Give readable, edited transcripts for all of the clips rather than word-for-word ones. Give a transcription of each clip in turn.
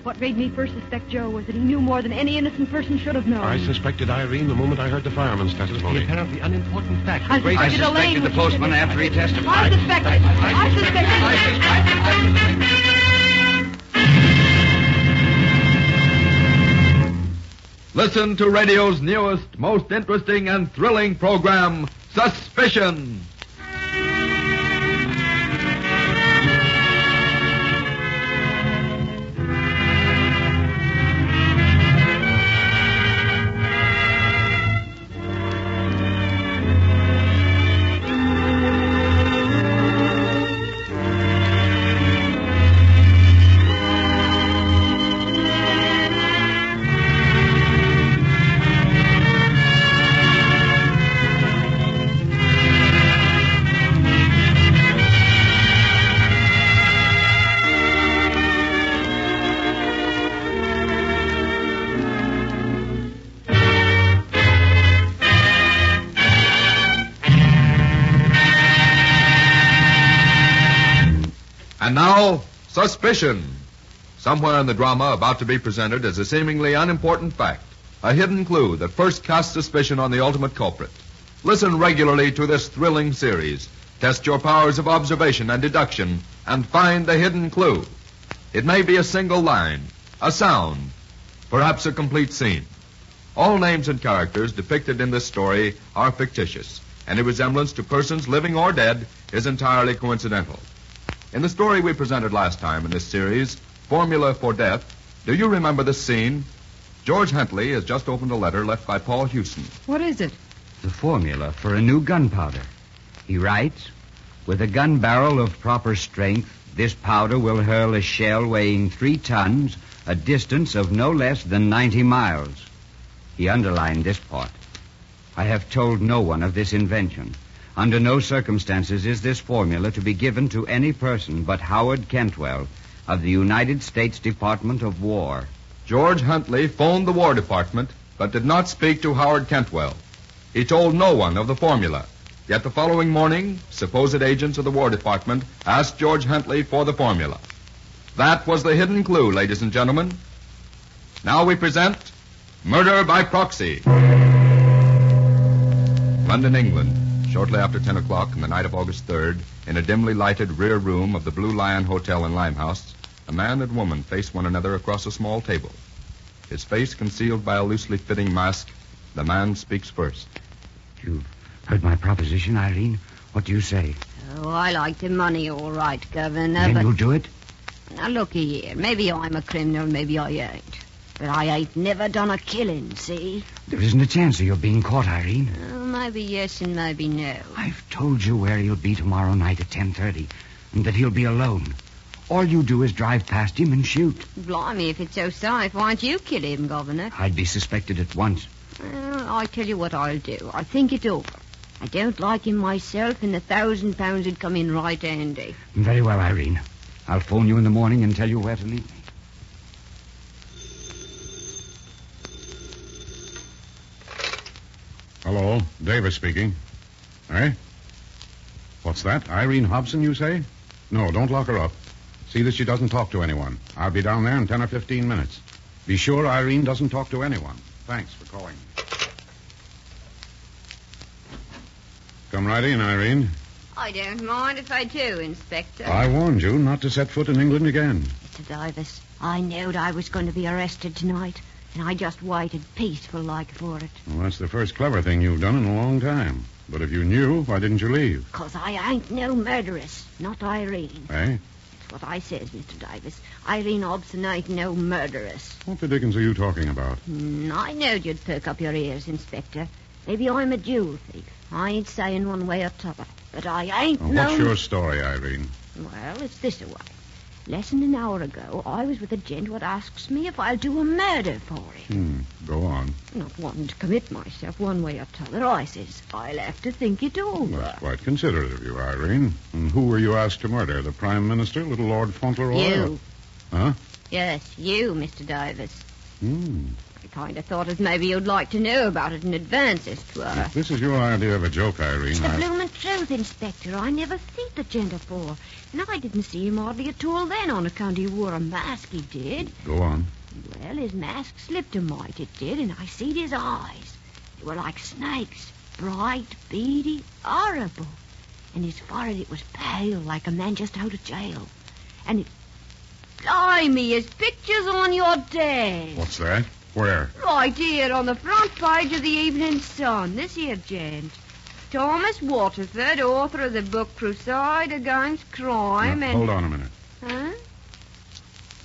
What made me first suspect Joe was that he knew more than any innocent person should have known. I suspected Irene the moment I heard the fireman's testimony. The apparently unimportant fact. I suspected the postman after he testified. I suspected. Listen to radio's newest, most interesting and thrilling program, Suspicion. And now, Suspicion. Somewhere in the drama about to be presented is a seemingly unimportant fact, a hidden clue that first casts suspicion on the ultimate culprit. Listen regularly to this thrilling series. Test your powers of observation and deduction and find the hidden clue. It may be a single line, a sound, perhaps a complete scene. All names and characters depicted in this story are fictitious. Any resemblance to persons living or dead is entirely coincidental. In the story we presented last time in this series, Formula for Death, do you remember this scene? George Huntley has just opened a letter left by Paul Hewson. What is it? The formula for a new gunpowder. He writes, with a gun barrel of proper strength, this powder will hurl a shell weighing 3 tons, a distance of no less than 90 miles. He underlined this part. I have told no one of this invention. Under no circumstances is this formula to be given to any person but Howard Cantwell of the United States Department of War. George Huntley phoned the War Department, but did not speak to Howard Cantwell. He told no one of the formula. Yet the following morning, supposed agents of the War Department asked George Huntley for the formula. That was the hidden clue, ladies and gentlemen. Now we present Murder by Proxy. London, England. Shortly after 10 o'clock on the night of August 3rd, in a dimly lighted rear room of the Blue Lion Hotel in Limehouse, a man and woman face one another across a small table. His face concealed by a loosely fitting mask, the man speaks first. You've heard my proposition, Irene? What do you say? Oh, I like the money all right, Governor. Then you'll do it? Now, looky here. Maybe I'm a criminal, maybe I ain't. But I ain't never done a killing, see? There isn't a chance of your being caught, Irene. Oh, maybe yes and maybe no. I've told you where he'll be tomorrow night at 10:30, and that he'll be alone. All you do is drive past him and shoot. Blimey, if it's so safe, why don't you kill him, Governor? I'd be suspected at once. Well, I tell you what I'll do. I'll think it over. I don't like him myself, and £1,000 would come in right handy. Very well, Irene. I'll phone you in the morning and tell you where to meet me. Hello, Davis speaking. Eh? What's that? Irene Hobson, you say? No, don't lock her up. See that she doesn't talk to anyone. I'll be down there in 10 or 15 minutes. Be sure Irene doesn't talk to anyone. Thanks for calling. Come right in, Irene. I don't mind if I do, Inspector. I warned you not to set foot in England again. Mr. Davis, I knowed I was going to be arrested tonight, and I just waited peaceful like for it. Well, that's the first clever thing you've done in a long time. But if you knew, why didn't you leave? 'Cause I ain't no murderess, not Irene. Eh? That's what I says, Mr. Davis. Irene Hobson ain't no murderess. What the dickens are you talking about? I knowed you'd perk up your ears, Inspector. Maybe I'm a jewel thief. I ain't saying one way or t'other. But I ain't What's your story, Irene? Well, it's this away. Less than an hour ago, I was with a gent what asks me if I'll do a murder for him. Go on. Not wanting to commit myself one way or t'other, I says, I'll have to think it over. That's quite considerate of you, Irene. And who were you asked to murder? The Prime Minister, little Lord Fauntleroy? You. Huh? Yes, you, Mr. Davis. I kind of thought as maybe you'd like to know about it in advance, as 'twere. If this is your idea of a joke, Irene, It's the bloomin' truth, Inspector. I never seen the gent afore. And I didn't see him hardly at all then, on account he wore a mask, he did. Go on. Well, his mask slipped a mite, it did, and I seed his eyes. They were like snakes, bright, beady, horrible. And his forehead, it was pale, like a man just out of jail. And it... Blimey, his picture's on your desk. What's that? Where? Right here on the front page of the Evening Sun. This here gent. Thomas Waterford, author of the book Crusade Against Crime Now, and... hold on a minute. Huh?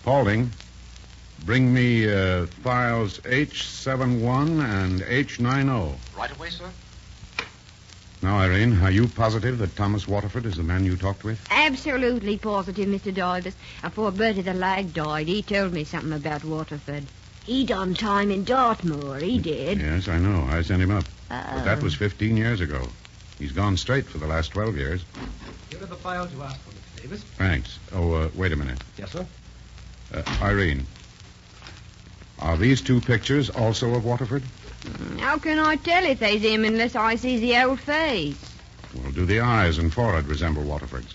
Paulding, bring me files H71 and H90. Right away, sir. Now, Irene, are you positive that Thomas Waterford is the man you talked with? Absolutely positive, Mr. Davis. Before Bertie the Lag died, he told me something about Waterford. He done time in Dartmoor, he did. Yes, I know. I sent him up. Oh. But that was 15 years ago. He's gone straight for the last 12 years. Here are the files you asked for, Mr. Davis. Thanks. Oh, wait a minute. Yes, sir. Irene, are these two pictures also of Waterford? How can I tell if they's him unless I sees the old face? Well, do the eyes and forehead resemble Waterford's?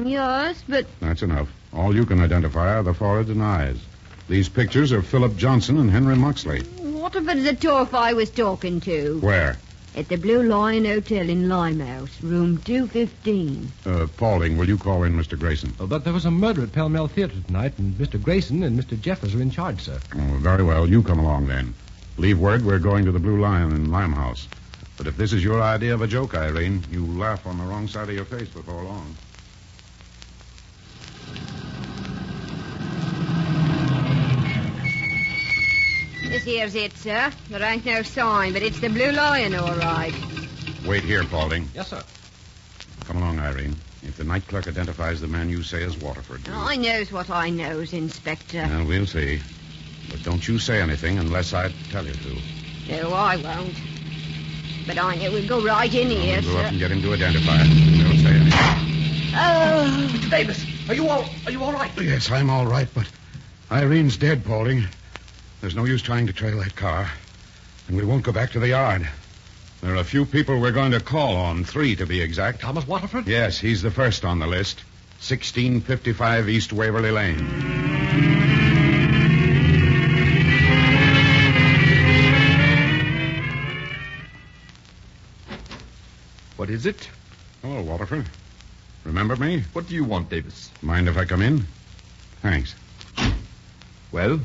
Yes, but... That's enough. All you can identify are the forehead and eyes. These pictures are Philip Johnson and Henry Moxley. Waterford's the tough I was talking to. Where? At the Blue Lion Hotel in Limehouse, room 215. Paulding, will you call in Mr. Grayson? Oh, but there was a murder at Pall Mall Theater tonight, and Mr. Grayson and Mr. Jeffers are in charge, sir. Oh, very well. You come along then. Leave word we're going to the Blue Lion in Limehouse. But if this is your idea of a joke, Irene, you laugh on the wrong side of your face before long. This here's it, sir. There ain't no sign, but it's the Blue Lion, all right. Wait here, Paulding. Yes, sir. Come along, Irene. If the night clerk identifies the man you say as Waterford... I knows what I knows, Inspector. Well, we'll see. But don't you say anything unless I tell you to. No, I won't. But I know we'll go right in here, We'll go up sir. and get him to identify it. Don't say anything. Oh, Mr. Davis, are you all right? Yes, I'm all right, but Irene's dead, Paulding. There's no use trying to trail that car. And we won't go back to the yard. There are a few people we're going to call on, 3 to be exact. Thomas Waterford? Yes, he's the first on the list. 1655 East Waverly Lane. What is it? Hello, Waterford. Remember me? What do you want, Davis? Mind if I come in? Thanks. Well,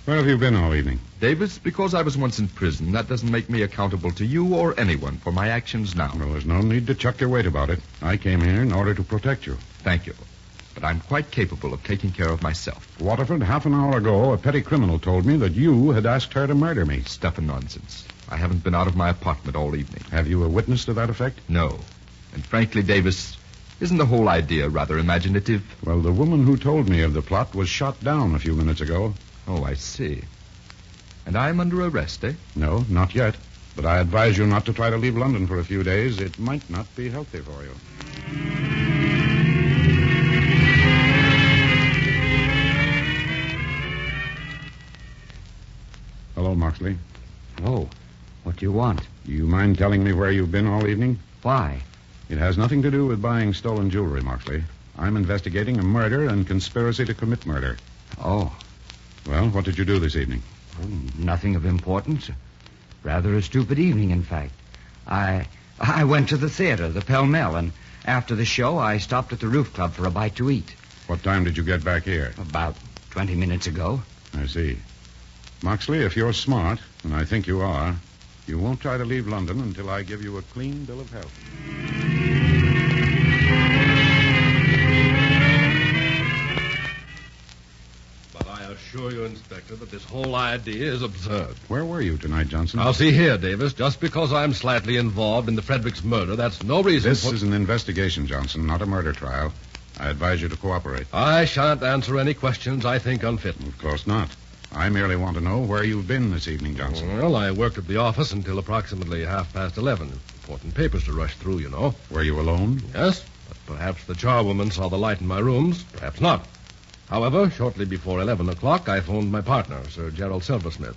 Where have you been all evening? Davis, because I was once in prison, that doesn't make me accountable to you or anyone for my actions now. Well, there's no need to chuck your weight about it. I came here in order to protect you. Thank you. But I'm quite capable of taking care of myself. Waterford, half an hour ago, a petty criminal told me that you had asked her to murder me. Stuff and nonsense. I haven't been out of my apartment all evening. Have you a witness to that effect? No. And frankly, Davis, isn't the whole idea rather imaginative? Well, the woman who told me of the plot was shot down a few minutes ago. Oh, I see. And I'm under arrest, eh? No, not yet. But I advise you not to try to leave London for a few days. It might not be healthy for you. Hello, Moxley. Oh, what do you want? Do you mind telling me where you've been all evening? Why? It has nothing to do with buying stolen jewelry, Moxley. I'm investigating a murder and conspiracy to commit murder. Oh, Well, what did you do this evening? nothing of importance. Rather a stupid evening, in fact. I went to the theater, the Pall Mall, and after the show, I stopped at the Roof Club for a bite to eat. What time did you get back here? About 20 minutes ago. I see. Moxley, if you're smart, and I think you are, you won't try to leave London until I give you a clean bill of health. But I assure you, Inspector, that this whole idea is absurd. Where were you tonight, Johnson? Now, see here, Davis. Just because I'm slightly involved in the Fredericks murder, that's no reason This for... is an investigation, Johnson, not a murder trial. I advise you to cooperate. I shan't answer any questions I think unfit. Of course not. I merely want to know where you've been this evening, Johnson. Well, I worked at the office until approximately 11:30. Important papers to rush through, you know. Were you alone? Yes, but perhaps the charwoman saw the light in my rooms. Perhaps not. However, shortly before 11 o'clock, I phoned my partner, Sir Gerald Silversmith.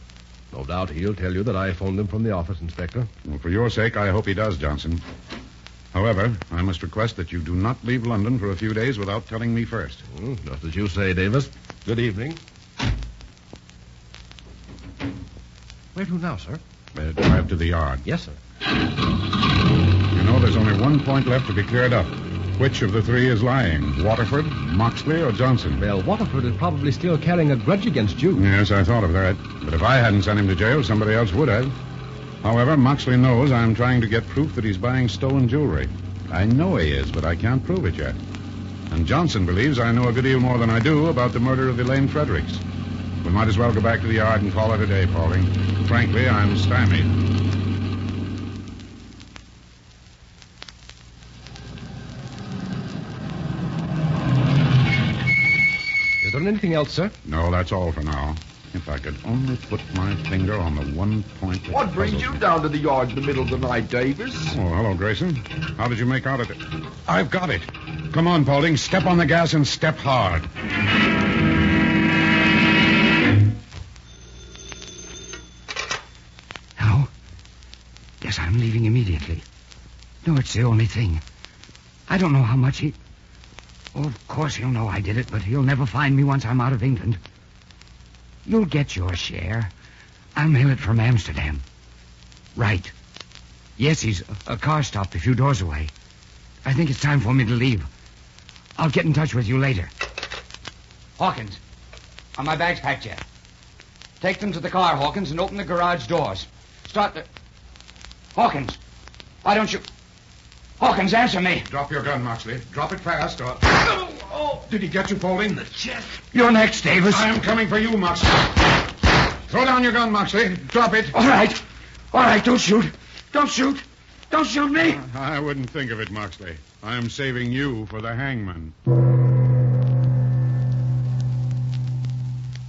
No doubt he'll tell you that I phoned him from the office, Inspector. Well, for your sake, I hope he does, Johnson. However, I must request that you do not leave London for a few days without telling me first. Just as you say, Davis. Good evening. Where to now, sir? Drive to the yard. Yes, sir. You know, there's only one point left to be cleared up. Which of the three is lying? Waterford, Moxley, or Johnson? Well, Waterford is probably still carrying a grudge against you. Yes, I thought of that. But if I hadn't sent him to jail, somebody else would have. However, Moxley knows I'm trying to get proof that he's buying stolen jewelry. I know he is, but I can't prove it yet. And Johnson believes I know a good deal more than I do about the murder of Elaine Fredericks. We might as well go back to the yard and call it a day, Pauling. Frankly, I'm stymied. Is there anything else, sir? No, that's all for now. If I could only put my finger on the one point that What brings you down to the yard in the middle of the night, Davis? Oh, hello, Grayson. How did you make out of it? I've got it. Come on, Paulding. Step on the gas and step hard. No. Guess I'm leaving immediately. No, it's the only thing. I don't know how much he... Oh, of course he'll know I did it, but he'll never find me once I'm out of England. You'll get your share. I'll mail it from Amsterdam. Right. Yes, he's a car stopped a few doors away. I think it's time for me to leave. I'll get in touch with you later. Hawkins, are my bags packed yet? Take them to the car, Hawkins, and open the garage doors. Start the... Hawkins, why don't you... Hawkins, answer me. Drop your gun, Moxley. Drop it fast, or... Oh, did he get you, Paulding? The chest. You're next, Davis. I am coming for you, Moxley. Throw down your gun, Moxley. Drop it. All right. All right, don't shoot. Don't shoot. Don't shoot me. I wouldn't think of it, Moxley. I am saving you for the hangman.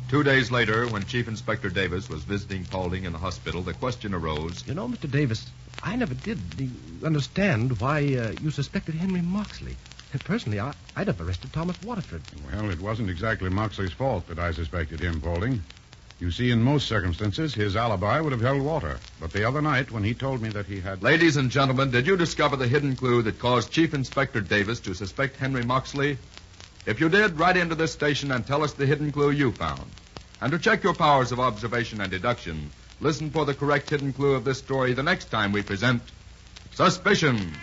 2 days later, when Chief Inspector Davis was visiting Paulding in the hospital, the question arose. You know, Mr. Davis, I never did understand why you suspected Henry Moxley. Personally, I'd have arrested Thomas Waterford. Well, it wasn't exactly Moxley's fault that I suspected him, Paulding. You see, in most circumstances, his alibi would have held water. But the other night, when he told me that he had... Ladies and gentlemen, did you discover the hidden clue that caused Chief Inspector Davis to suspect Henry Moxley? If you did, write into this station and tell us the hidden clue you found. And to check your powers of observation and deduction, listen for the correct hidden clue of this story the next time we present Suspicion.